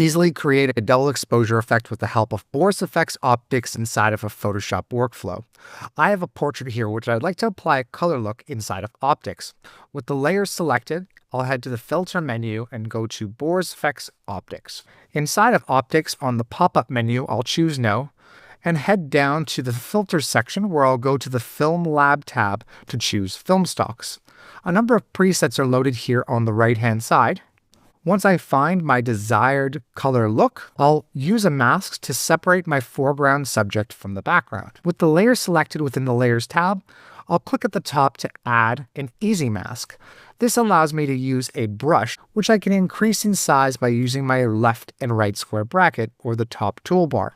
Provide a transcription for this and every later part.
easily create a double exposure effect with the help of Boris FX Optics inside of a Photoshop workflow. I have a portrait here which I'd like to apply a color look inside of Optics. With the layer selected, I'll head to the Filter menu and go to Boris FX Optics. Inside of Optics, on the pop-up menu, I'll choose No, and head down to the Filters section where I'll go to the Film Lab tab to choose film stocks. A number of presets are loaded here on the right-hand side. Once I find my desired color look, I'll use a mask to separate my foreground subject from the background. With the layer selected within the Layers tab, I'll click at the top to add an easy mask. This allows me to use a brush, which I can increase in size by using my left and right square bracket or the top toolbar.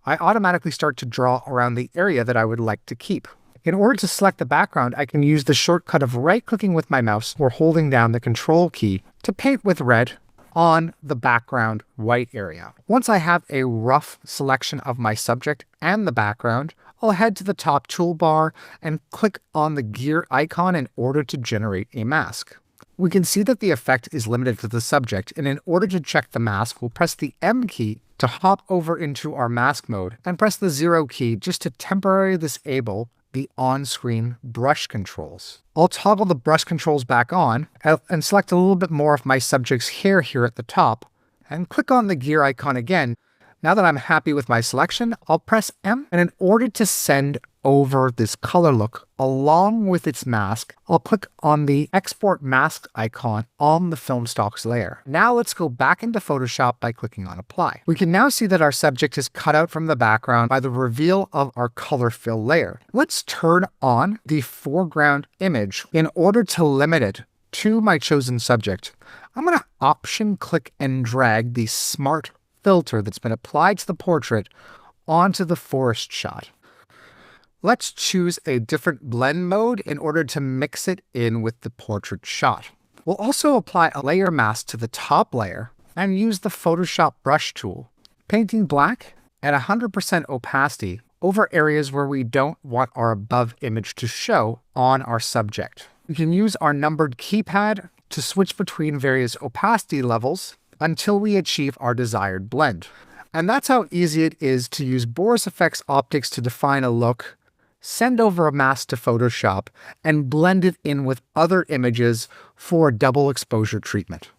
I automatically start to draw around the area that I would like to keep. In order to select the background, I can use the shortcut of right-clicking with my mouse or holding down the Control key to paint with red on the background white area. Once I have a rough selection of my subject and the background, I'll head to the top toolbar and click on the gear icon in order to generate a mask. We can see that the effect is limited to the subject, and in order to check the mask, we'll press the M key to hop over into our mask mode and press the 0 key just to temporarily disable the on-screen brush controls. I'll toggle the brush controls back on and select a little bit more of my subject's hair here at the top and click on the gear icon again. Now that I'm happy with my selection, I'll press M, and in order to send over this color look along with its mask, I'll click on the Export Mask icon on the film stocks layer. Now let's go back into Photoshop by clicking on Apply. We can now see that our subject is cut out from the background by the reveal of our color fill layer. Let's turn on the foreground image in order to limit it to my chosen subject. I'm going to Option click and drag the Smart filter that's been applied to the portrait onto the forest shot. Let's choose a different blend mode in order to mix it in with the portrait shot. We'll also apply a layer mask to the top layer and use the Photoshop brush tool, painting black at 100% opacity over areas where we don't want our above image to show on our subject. We can use our numbered keypad to switch between various opacity levels until we achieve our desired blend. And that's how easy it is to use Boris FX Optics to define a look, send over a mask to Photoshop, and blend it in with other images for double exposure treatment.